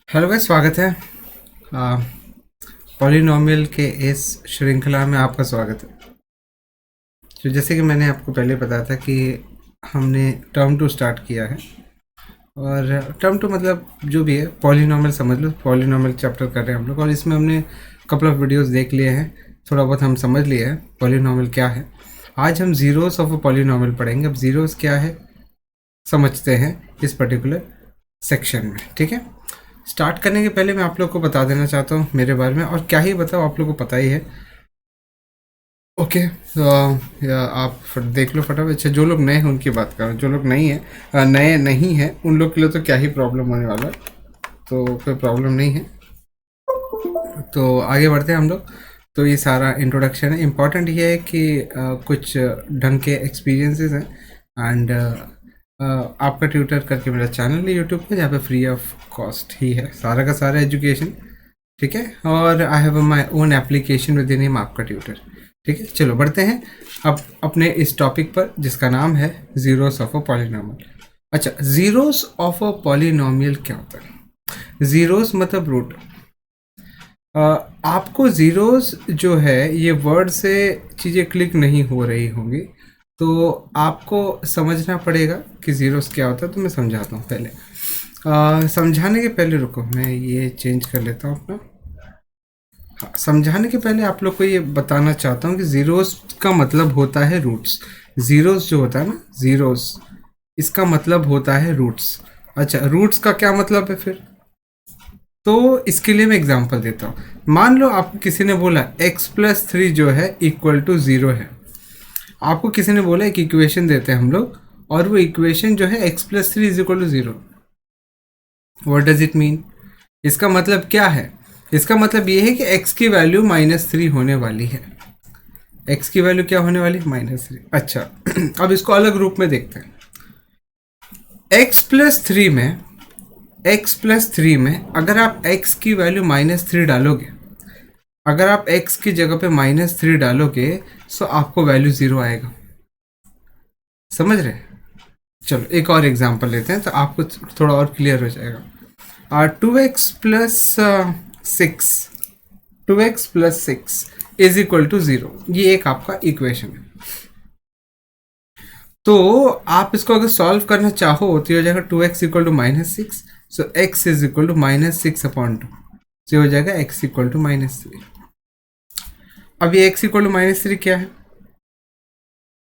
Hello guys, स्वागत है polynomial के इस श्रृंखला में। आपका स्वागत है। तो जैसे कि मैंने आपको पहले बताया था कि हमने टर्म टू स्टार्ट किया है, और टर्म टू मतलब जो भी है पॉलिनोमियल समझ लो। पॉलिनोमियल चैप्टर कर रहे हैं हम लोग, और इसमें हमने कपल ऑफ वीडियोस देख लिए हैं, थोड़ा बहुत हम समझ लिए हैं पॉलिनोमियल क्या है। आज हम जीरोस ऑफ अ पॉलिनोमियल पढ़ेंगे। अब जीरोस क्या है समझते हैं इस पर्टिकुलर सेक्शन में, ठीक है। स्टार्ट करने के पहले मैं आप लोग को बता देना चाहता हूँ मेरे बारे में, और क्या ही बताओ, आप लोग को पता ही है। ओके, तो आप देख लो फटाफट। अच्छा, जो लोग नए हैं उनकी बात करो, जो लोग नहीं है नए नहीं हैं उन लोग के लिए तो क्या ही प्रॉब्लम होने वाला है, तो कोई प्रॉब्लम नहीं है। तो आगे बढ़ते हैं हम लोग। तो ये सारा इंट्रोडक्शन है। इम्पॉर्टेंट ये है कि कुछ ढंग के एक्सपीरियंसेस हैं, एंड आपका ट्यूटर करके मेरा चैनल है यूट्यूब पे, जहाँ पे फ्री ऑफ कॉस्ट ही है सारा का सारा एजुकेशन, ठीक है। और I have my own application with the name आपका ट्यूटर, ठीक है। चलो बढ़ते हैं अब अपने इस टॉपिक पर, जिसका नाम है जीरोस ऑफ अ पॉलिनोमियल। अच्छा, जीरोस ऑफ अ पॉलिनोमियल क्या होता है? जीरोस मतलब रूट। आपको ज़ीरोस जो है ये वर्ड से चीज़ें क्लिक नहीं हो रही होंगी, तो आपको समझना पड़ेगा कि ज़ीरोस क्या होता है। तो मैं समझाता हूँ पहले। समझाने के पहले रुको, मैं ये चेंज कर लेता हूँ अपना। हाँ, समझाने के पहले आप लोग को ये बताना चाहता हूँ कि ज़ीरोस का मतलब होता है रूट्स। ज़ीरोस जो होता है ना, ज़ीरोस, इसका मतलब होता है रूट्स। अच्छा, रूट्स का क्या मतलब है फिर? तो इसके लिए मैं एग्जांपल देता हूँ। मान लो आपको किसी ने बोला x+3 जो है इक्वल टू 0 है। आपको किसी ने बोला, एक इक्वेशन देते हैं हम लोग, और वो इक्वेशन जो है x+3 is equal to 0। What does it mean? इसका मतलब क्या है? इसका मतलब ये है कि x की वैल्यू -3 होने वाली है। x की वैल्यू क्या होने वाली? -3। अच्छा अब इसको अलग रूप में देखते हैं। x+3 में अगर आप x की वैल्यू -3 डालोगे, अगर आप x की जगह पे -3 डालोगे, तो आपको वैल्यू 0 आएगा। समझ रहे? चलो एक और एग्जांपल लेते हैं तो आपको थोड़ा और क्लियर हो जाएगा। 2x+6 इज इक्वल टू 0, ये एक आपका इक्वेशन है। तो आप इसको अगर सॉल्व करना चाहो तो ये हो जाएगा 2x equal to -6, so x is equal to -6/2, तो ये हो जाएगा x इक्वल टू -3। अब ये x इक्वल टू -3 क्या है,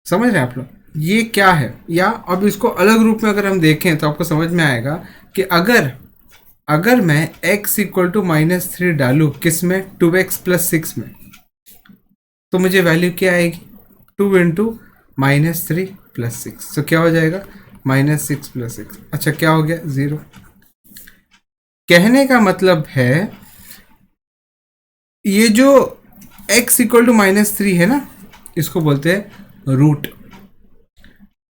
समझ रहे हैं आप लोग? ये क्या है? या अब इसको अलग रूप में अगर हम देखें तो आपको समझ में आएगा कि अगर अगर मैं x इक्वल टू -3 डालूँ किस में? 2x+6 में, तो मुझे वैल्यू क्या आएगी? 2 इंटू -3+6, तो क्या हो जाएगा? -6+6। अच्छा, क्या हो गया? 0। कहने का मतलब है ये जो x इक्वल टू -3 है ना, इसको बोलते हैं root.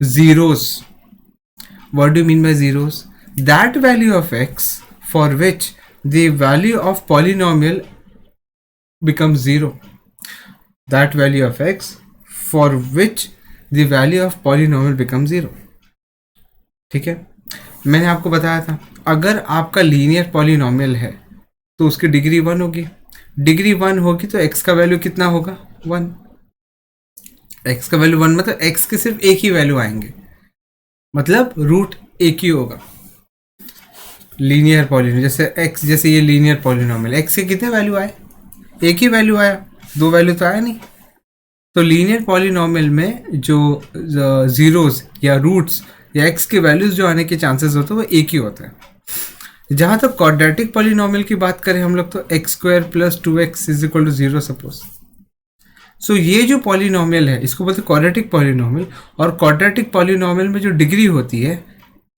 zeros. What do you mean by zeros? That value of x for which the value of polynomial becomes 0. That value of x for which the value of polynomial becomes 0. ठीक है, मैंने आपको बताया था अगर आपका लीनियर पॉलिनोमियल है तो उसकी डिग्री 1 होगी। डिग्री 1 होगी तो x का वैल्यू कितना होगा? 1। x का वैल्यू 1 मतलब x के सिर्फ एक ही वैल्यू आएंगे, मतलब रूट एक ही होगा। लीनियर पॉलिनोमियल जैसे x, जैसे ये लीनियर पॉलिनोमियल, x के कितने वैल्यू आए? एक ही वैल्यू आया, दो वैल्यू तो आया नहीं। तो लीनियर पॉलिनोमियल में जो जीरोस या रूट्स या x के वैल्यूज जो आने के चांसेस होते हैं वो एक ही होता है। जहां तक क्वाड्रेटिक पॉलिनोमियल की बात करें हम लोग, तो x² + 2x is equal to 0 suppose. So ये जो पॉलिनोमियल है इसको बोलते हैं क्वाड्रेटिक पॉलिनोमियल, और क्वाड्रेटिक पॉलिनोमियल में जो डिग्री होती है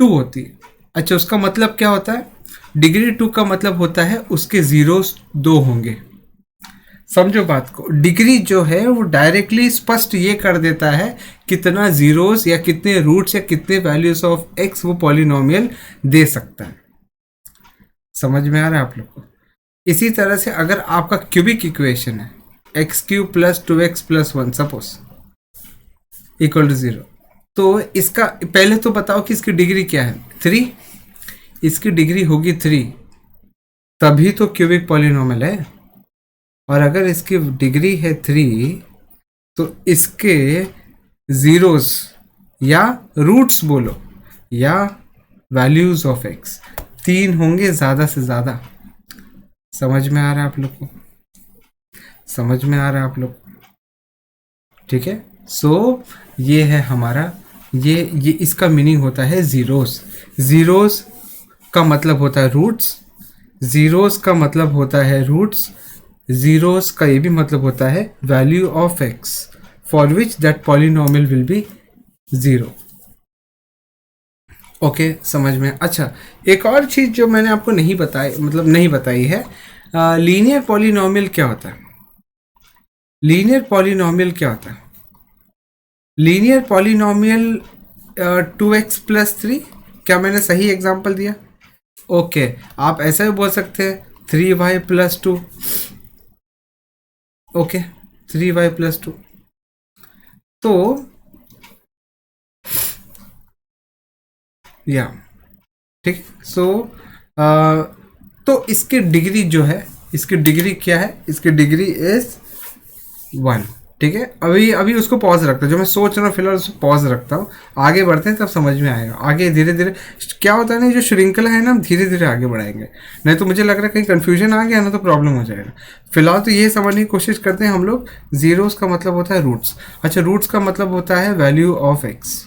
2 होती है। अच्छा, उसका मतलब क्या होता है? डिग्री 2 का मतलब होता है उसके जीरोस 2 होंगे। समझो बात को, डिग्री जो है वो डायरेक्टली स्पष्ट ये कर देता है कितना जीरोस या कितने रूट्स या कितने वैल्यूज ऑफ x वो पॉलिनोमियल दे सकता है। समझ में आ रहा है आप लोग को? इसी तरह से अगर आपका क्यूबिक इक्वेशन है x³ + 2x + 1 suppose equal to 0, तो इसका पहले तो बताओ कि इसकी डिग्री क्या है? 3। इसकी डिग्री होगी 3। तभी तो क्यूबिक पॉलिनोमियल है। और अगर इसकी डिग्री है 3 तो इसके जीरोस या रूट्स बोलो या वैल्यूज ऑफ एक्स 3 होंगे ज़्यादा से ज़्यादा। समझ में आ रहा है आप लोग को? समझ में आ रहा है आप लोग? ठीक है। सो ये है हमारा, ये इसका मीनिंग होता है जीरोस। जीरोस का मतलब होता है रूट्स, जीरोस का मतलब होता है रूट्स, जीरोस का ये भी मतलब होता है value of x for which that polynomial will be zero. Okay, समझ में? अच्छा, एक और चीज़ जो मैंने आपको नहीं बताई, मतलब नहीं बताई है, लीनियर पॉलिनोमियल क्या होता है? लीनियर पॉलिनोमियल क्या होता है? लीनियर पॉलिनोमियल 2x प्लस 3, क्या मैंने सही एग्जांपल दिया? ओके, आप ऐसा भी बोल सकते हैं 3y plus 2। Okay, 3y plus 2। तो या ठीक, सो तो इसकी डिग्री जो है, इसकी डिग्री क्या है? इसकी डिग्री इज 1। ठीक है, अभी अभी उसको पॉज रखता हूँ, जो मैं सोच रहा हूँ फिलहाल उसको पॉज रखता हूँ। आगे बढ़ते हैं तब समझ में आएगा। आगे धीरे धीरे क्या होता है ना, जो श्रृंखला है ना, हम धीरे धीरे आगे बढ़ाएंगे, नहीं तो मुझे लग रहा है कहीं कन्फ्यूजन आ गया ना तो प्रॉब्लम हो जाएगा। फिलहाल तो ये समझने की कोशिश करते हैं हम लोग। जीरोस का मतलब होता है रूट्स। अच्छा, रूट्स का मतलब होता है वैल्यू ऑफ एक्स,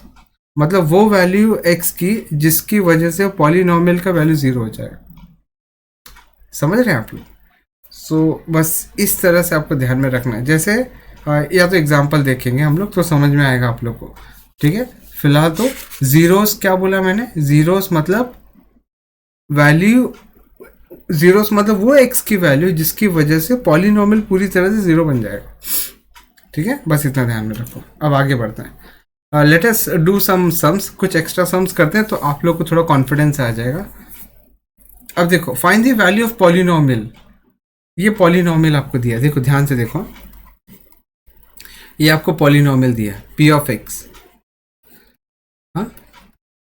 मतलब वो वैल्यू एक्स की जिसकी वजह से पॉलिनोमियल का वैल्यू जीरो हो जाएगा। समझ रहे हैं आप लोग? सो बस इस तरह से आपको ध्यान में रखना है। जैसे या तो एग्जांपल देखेंगे हम लोग तो समझ में आएगा आप लोग को। ठीक है, फिलहाल तो जीरोस क्या बोला मैंने? जीरोस मतलब वैल्यू, जीरोस मतलब वो एक्स की वैल्यू जिसकी वजह से पॉलिनोमियल पूरी तरह से जीरो बन जाएगा। ठीक है, बस इतना ध्यान में रखो। अब आगे बढ़ते हैं। Let us do some sums, कुछ एक्स्ट्रा सम्स करते हैं तो आप लोग को थोड़ा कॉन्फिडेंस आ जाएगा। अब देखो, find the value of polynomial. ये पॉलिनोमियल आपको दिया, देखो ध्यान से देखो, ये आपको पॉलिनोमियल दिया p ऑफ x, हाँ,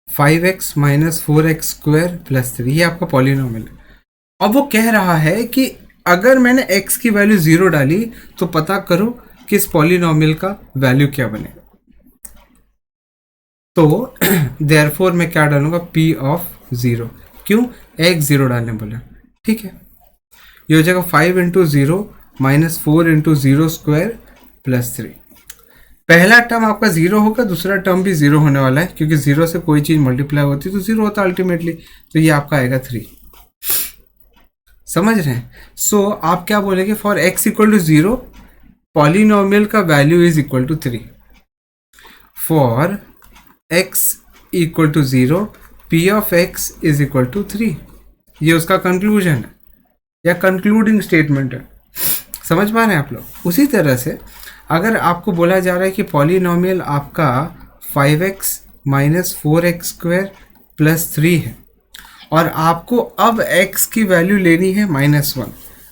5x minus 4x square plus 3, ये आपका पॉलिनोमियल है। अब वो कह रहा है कि अगर मैंने x की वैल्यू 0 डाली तो पता करो कि इस पॉलिनोमियल का वैल्यू क्या बनेगा। तो देयरफॉर मैं क्या डालूंगा? p of 0। क्यों? x 0 डालने बोला। ठीक है, ये हो जाएगा 5 into 0 minus 4 into 0 square plus 3। पहला टर्म आपका 0 होगा, दूसरा टर्म भी 0 होने वाला है, क्योंकि 0 से कोई चीज़ मल्टीप्लाई होती है तो 0 होता है अल्टीमेटली। तो ये आपका आएगा 3। समझ रहे हैं? सो आप क्या बोलेंगे? For x equal to 0 polynomial का value is equal to 3। For x equal to 0 p of x is equal to 3। ये उसका कंक्लूजन है या कंक्लूडिंग स्टेटमेंट है। समझ पा रहे हैं आप लोग? उसी तरह से अगर आपको बोला जा रहा है कि पॉलिनोमियल आपका 5x minus 4x square plus 3 है और आपको अब x की वैल्यू लेनी है -1,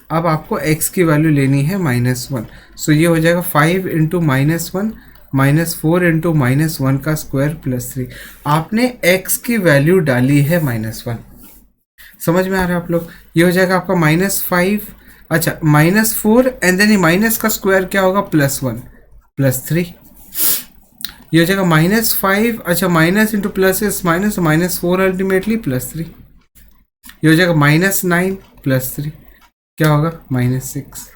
अब आपको x की वैल्यू लेनी है -1, सो ये हो जाएगा 5 इंटू -1 माइनस 4 इंटू -1 का स्क्वायर प्लस 3। आपने x की वैल्यू डाली है -1। समझ में आ रहा है आप लोग? ये हो जाएगा आपका -5, अच्छा -4 एंड देन ये माइनस का स्क्वायर क्या होगा? +1 प्लस 3। ये हो जाएगा -5, अच्छा माइनस इंटू प्लस इस माइनस, -4 अल्टीमेटली प्लस 3। ये हो जाएगा -9 प्लस 3, क्या होगा? -6।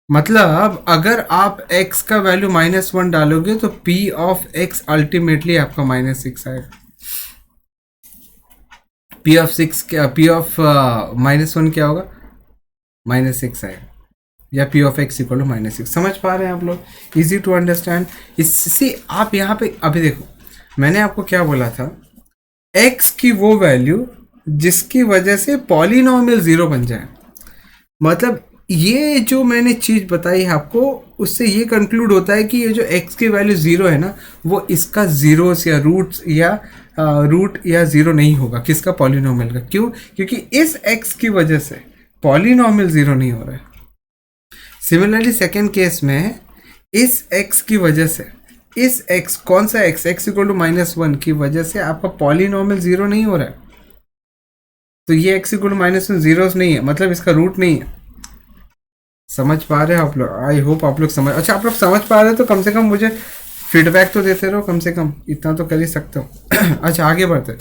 मतलब अगर आप x का वैल्यू -1 डालोगे तो p ऑफ x अल्टीमेटली आपका -6 आएगा। p ऑफ 6 क्या, p ऑफ -1 क्या होगा? -6 आएगा, या p of x equal to -6। समझ पा रहे हैं आप लोग? Easy to understand. इससे आप यहाँ पे अभी देखो, मैंने आपको क्या बोला था? x की वो वैल्यू जिसकी वजह से पॉलिनोमियल 0 बन जाए। मतलब ये जो मैंने चीज़ बताई है आपको, उससे ये कंक्लूड होता है कि ये जो x की वैल्यू 0 है ना, वो इसका जीरोस या रूट्स या रूट या 0 नहीं होगा। किसका? पॉलिनोमियल का। क्यों? क्योंकि इस x की वजह से पॉलिनोमियल 0 नहीं हो रहा है। सिमिलरली सेकेंड केस में इस x की वजह से, इस x, कौन सा x? x इक्वल टू -1 की वजह से आपका पॉलिनोमियल 0 नहीं हो रहा है। तो ये x equal to minus one zeros नहीं है, मतलब इसका रूट नहीं है। समझ पा रहे हो आप लोग? आई होप आप लोग समझ, अच्छा आप लोग समझ पा रहे हो तो कम से कम मुझे फीडबैक तो देते रहो, कम से कम इतना तो कर ही सकते हो। अच्छा आगे बढ़ते।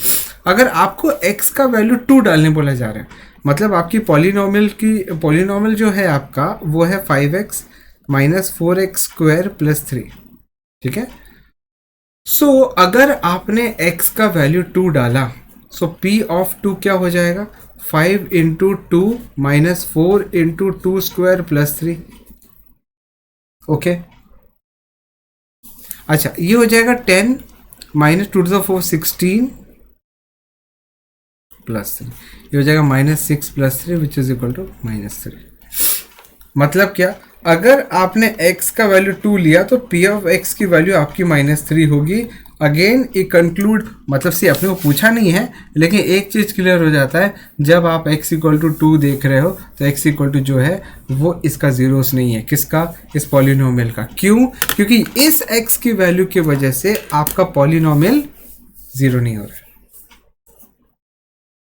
अगर आपको x का वैल्यू 2 डालने बोला जा रहा है, मतलब आपकी पॉलिनॉमियल जो है आपका वो है 5x minus 4x square plus 3, ठीक है। सो अगर आपने x का वैल्यू 2 डाला, सो p ऑफ 2 क्या हो जाएगा? 5 into 2 minus 4 into 2 square plus 3। Okay, अच्छा ये हो जाएगा 10 माइनस 2 टू द 4 16 प्लस 3, ये हो जाएगा minus 6 plus 3 which is equal to minus 3। मतलब क्या, अगर आपने x का वैल्यू 2 लिया तो p ऑफ x की वैल्यू आपकी माइनस 3 होगी। अगेन ये कंक्लूड, मतलब से अपने को पूछा नहीं है, लेकिन एक चीज़ क्लियर हो जाता है, जब आप x इक्वल टू 2 देख रहे हो तो x इक्वल टू जो है वो इसका जीरोस नहीं है। किसका? इस पॉलिनोमियल का। क्यों? क्योंकि इस x की वैल्यू की वजह से आपका पॉलिनोमियल जीरो नहीं हो रहा है।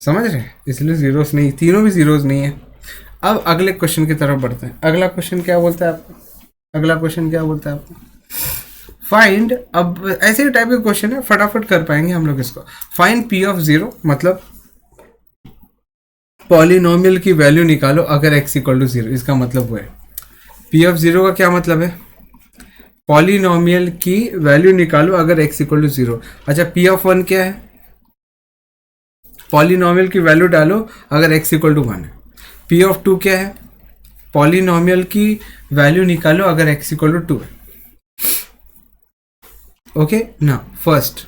समझ रहे हैं? इसलिए जीरोस नहीं, तीनों भी जीरोस नहीं है। अब अगले क्वेश्चन की तरफ बढ़ते हैं। अगला क्वेश्चन क्या बोलता है आपको? अगला क्वेश्चन क्या बोलता है आपको? फाइंड, अब ऐसे ही टाइप के क्वेश्चन है, फटाफट कर पाएंगे हम लोग इसको। फाइंड p ऑफ 0, मतलब पॉलिनोमियल की वैल्यू निकालो अगर x इक्वल टू 0। इसका मतलब वो है p ऑफ 0 का क्या मतलब है? पॉलिनोमियल की वैल्यू निकालो अगर x इक्वल टू 0। अच्छा p ऑफ 1 क्या है? पॉलिनोमियल की वैल्यू डालो अगर x इक्वल टू 1 है। p ऑफ 2 क्या है? पॉलिनोमियल की वैल्यू निकालो अगर x इक्वल टू 2 है। ओके ना, first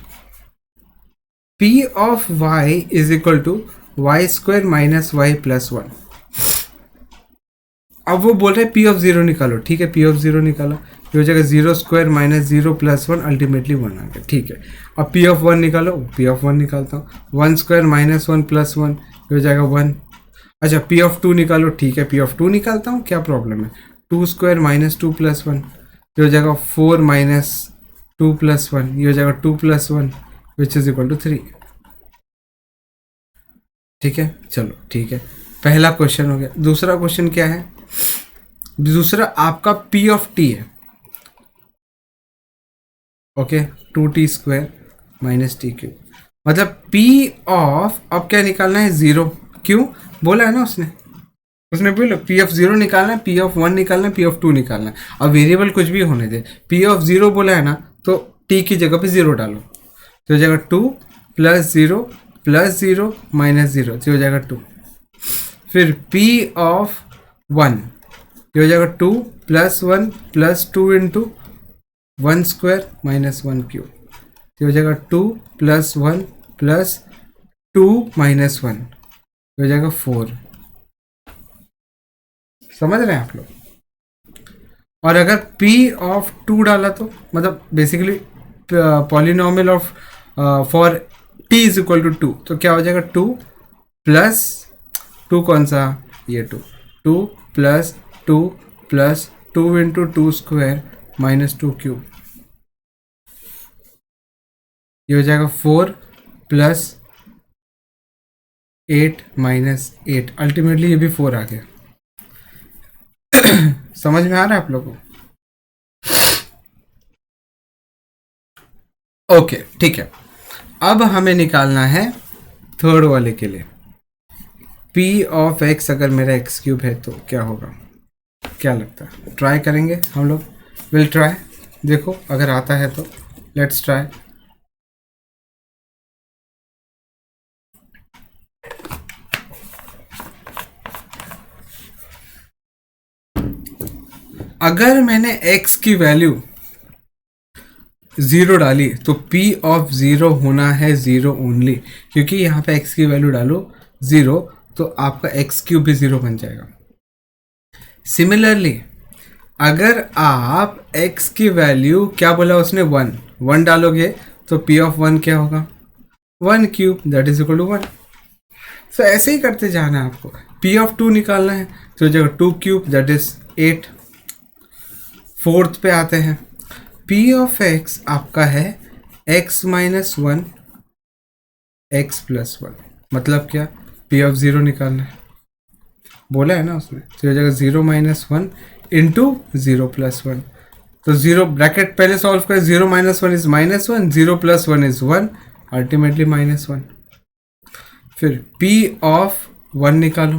p of y is equal to y square minus y plus 1। अब वो बोल रहे हैं p ऑफ 0 निकालो, ठीक है p ऑफ 0 निकालो, ये हो जाएगा 0 स्क्वायर माइनस 0 प्लस 1, अल्टीमेटली 1 आ गया, ठीक है। अब p ऑफ 1 निकालो, p ऑफ 1 निकालता हूँ, 1 स्क्वायर माइनस 1 प्लस 1, ये हो जाएगा 1। अच्छा p ऑफ 2 निकालो, ठीक है p ऑफ 2 निकालता हूँ, क्या प्रॉब्लम है? 2 स्क्वायर माइनस 2 प्लस 1, ये हो जाएगा 4 माइनस 2 प्लस 1, ये हो जाएगा 2 plus 1 which is equal to 3। ठीक है, चलो ठीक है, पहला क्वेश्चन हो गया। दूसरा क्वेश्चन क्या है? दूसरा आपका p ऑफ t है, okay, 2t square minus T cube, मतलब p ऑफ, अब क्या निकालना है? 0। क्यों बोला है ना उसने बोलो p ऑफ 0 निकालना है, p ऑफ 1 निकालना है, p ऑफ 2 निकालना है। अब वेरिएबल कुछ भी होने दे, p ऑफ 0 बोला है ना, तो t की जगह पे 0 डालो, तो हो जाएगा 2 प्लस 0 प्लस 0 माइनस 0, तो हो जाएगा 2। फिर p ऑफ 1, ये हो जाएगा 2 plus 1 plus 2 into 1 square minus 1 cube, तो हो जाएगा 2 प्लस 1 प्लस 2 माइनस 1, हो जाएगा 4। समझ रहे हैं आप लोग? और अगर p ऑफ 2 डाला तो मतलब basically polynomial of for t is equal to 2, तो क्या हो जाएगा 2 प्लस 2, कौन सा? ये 2 plus 2 plus 2 into 2 square minus 2 cube, ये हो जाएगा 4 प्लस 8 माइनस 8, अल्टीमेटली ये भी 4 आ गया। समझ में आ रहा है आप लोगों को? ओके ठीक है, अब हमें निकालना है थर्ड वाले के लिए। p ऑफ x अगर मेरा x क्यूब है तो क्या होगा? क्या लगता है? ट्राई करेंगे हम लोग, विल ट्राई, देखो अगर आता है तो लेट्स ट्राई। अगर मैंने x की वैल्यू 0 डाली तो p ऑफ 0 होना है 0 ओनली, क्योंकि यहाँ पे x की वैल्यू डालो 0 तो आपका x क्यूब भी 0 बन जाएगा। सिमिलरली अगर आप x की वैल्यू, क्या बोला उसने, 1 डालोगे तो p ऑफ 1 क्या होगा? 1 cube, that is equal to 1। तो ऐसे ही करते जाना है आपको। p ऑफ 2 निकालना है तो जगह 2 क्यूब, दैट इज 8। फोर्थ पे आते हैं, p ऑफ x आपका है x माइनस 1 x प्लस 1, मतलब क्या? पी ऑफ ज़ीरो निकालना है, बोला है ना उसने। तो हो जाएगा 0 - 1 इंटू 0 + 1। तो 0 ब्रैकेट पहले सॉल्व करें, 0 - 1 इज -1, 0 + 1 इज 1, अल्टीमेटली -1। फिर P ऑफ 1 निकालो,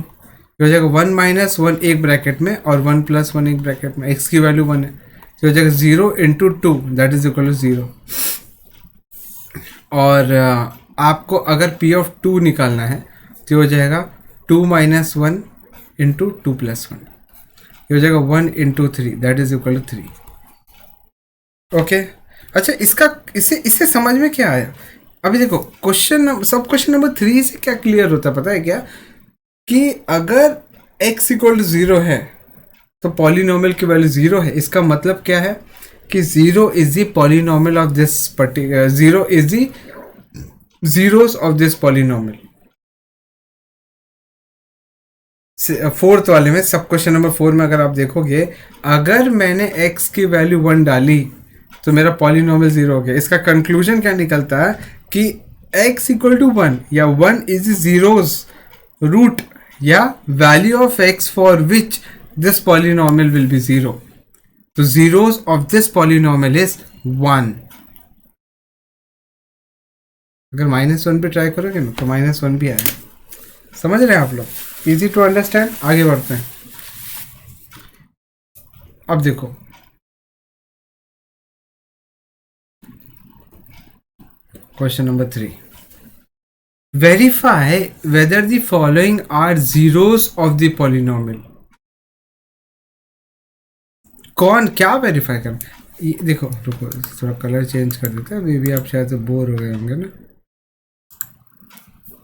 हो जाएगा 1 - 1 एक ब्रैकेट में और 1 + 1 एक ब्रैकेट में, x की वैल्यू 1 है, तो हो जाएगा 0 × 2 दैट इज इक्वल टू 0। और आपको अगर P ऑफ 2 निकालना है तो हो जाएगा 2 - 1 इंटू 2 + 1, ये हो जाएगा 1 × 3 that is equal to 3। Okay अच्छा, इससे समझ में क्या आया? अभी देखो सब क्वेश्चन नंबर 3 से क्या क्लियर होता है पता है क्या, कि अगर x = 0 है तो पॉलिनोमियल की वैल्यू 0 है। इसका मतलब क्या है कि 0 is the polynomial of this particular, 0 is the zeros of this polynomial. Fourth वाले में, सब क्वेश्चन नंबर 4 में अगर आप देखोगे, अगर मैंने x की वैल्यू 1 डाली तो मेरा पॉलिनोमियल 0 हो गया। इसका कंक्लूजन क्या निकलता है कि x = 1 या 1 इज जीरोस रूट या value of x for which this polynomial will be 0। तो zeros of this polynomial is 1। अगर -1 पे ट्राई करोगे ना तो -1 भी आएगा। समझ रहे हैं आप लोग? Easy to understand. आगे बढ़ते हैं। अब देखो question number 3, verify whether the following are zeros of the polynomial. कौन क्या वेरीफाई कर, देखो रुको थोड़ा कलर चेंज कर देते हैं, अभी भी आप शायद बोर हो गए होंगे ना।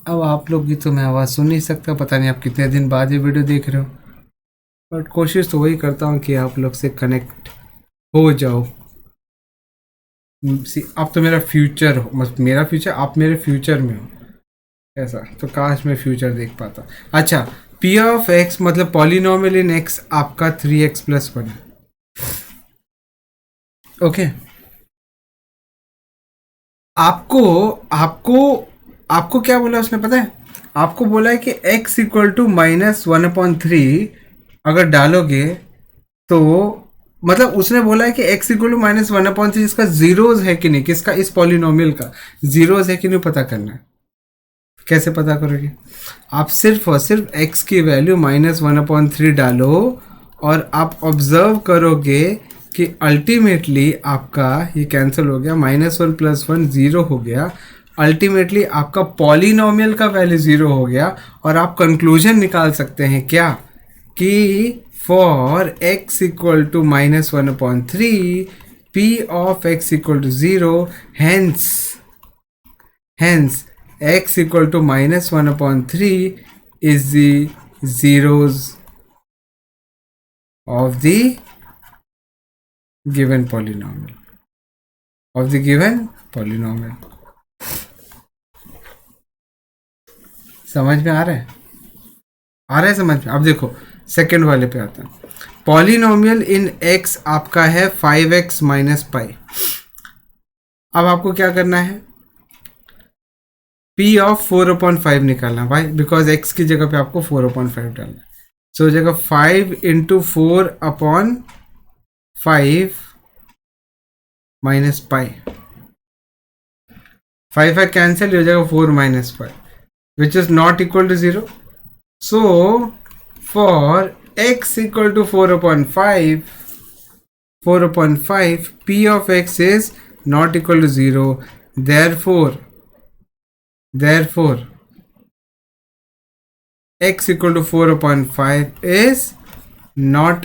अब आप लोग की तो मैं आवाज़ सुन नहीं सकता, पता नहीं आप कितने दिन बाद ये वीडियो देख रहे हो, बट कोशिश तो वही करता हूँ कि आप लोग से कनेक्ट हो जाओ। आप तो मेरा फ्यूचर हो, मतलब मेरा फ्यूचर, आप मेरे फ्यूचर में हो, ऐसा तो काश मैं फ्यूचर देख पाता। अच्छा, P ऑफ x मतलब पॉलिनोमियल इन x आपका 3x + 1 है। ओके, आपको आपको आपको क्या बोला उसने पता है? आपको बोला है कि x = -1/3 अगर डालोगे तो, मतलब उसने बोला है कि x = -1/3 इसका जीरोस है कि नहीं, किसका? इस पॉलिनोमियल का जीरोस है कि नहीं पता करना है। कैसे पता करोगे? आप सिर्फ और सिर्फ x की वैल्यू -1/3 डालो और आप ऑब्जर्व करोगे कि अल्टीमेटली आपका ये कैंसिल हो गया, -1 + 1 0 हो गया, अल्टीमेटली आपका पॉलिनोमियल का वैल्यू 0 हो गया। और आप कंक्लूजन निकाल सकते हैं क्या, कि for x = -1/3 P of x = 0, hence x = -1/3 is the zeros of the given polynomial, समझ में आ रहा है? समझ में? अब देखो सेकंड वाले पे आता है। पॉलिनोमियल इन x आपका है 5x - π। अब आपको क्या करना है? P ऑफ 4/5 निकालना भाई, बिकॉज x की जगह पे आपको 4/5 डालना है। सो हो जाएगा 5 × 4/5 - π। 5 कैंसिल हो जाएगा, 4 - 5 which is not equal to 0. So for x = 4/5, P of x is not equal to 0. Therefore x = 4/5 is not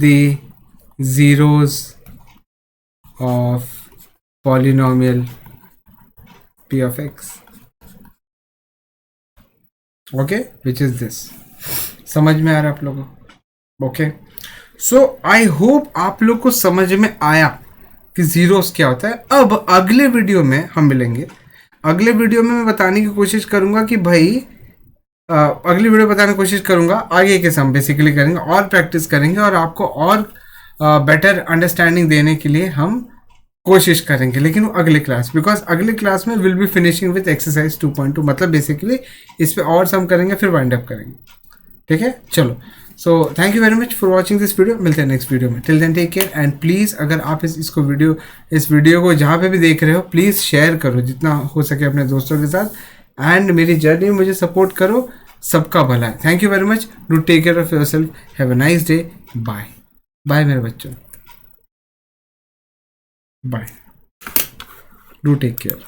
the zeros of polynomial P of x. Okay, which is this. समझ में आ रहा है आप लोगों को? Okay, so I hope आप लोग को समझ में आया कि जीरोस क्या होता है। अब अगले वीडियो में हम मिलेंगे। अगले वीडियो में मैं बताने की कोशिश करूंगा कि भाई अगली वीडियो बताने की कोशिश करूंगा, आगे के हम बेसिकली करेंगे और प्रैक्टिस करेंगे और आपको और बेटर अंडरस्टैंडिंग देने के लिए हम कोशिश करेंगे, लेकिन वो अगले क्लास, बिकॉज अगले क्लास में will be finishing with exercise 2.2, मतलब बेसिकली इस पे और सम करेंगे फिर वाइंड अप करेंगे। ठीक है, चलो। So thank you very much for watching this video, मिलते हैं नेक्स्ट वीडियो में। Till then take care and please अगर आप इस वीडियो को जहाँ पे भी देख रहे हो प्लीज़ शेयर करो जितना हो सके अपने दोस्तों के साथ, एंड मेरी जर्नी में मुझे सपोर्ट करो। सबका भला है। Thank you very much. Do take care of your self. Have a nice day. Bye bye मेरे बच्चों, बाय। Do take care.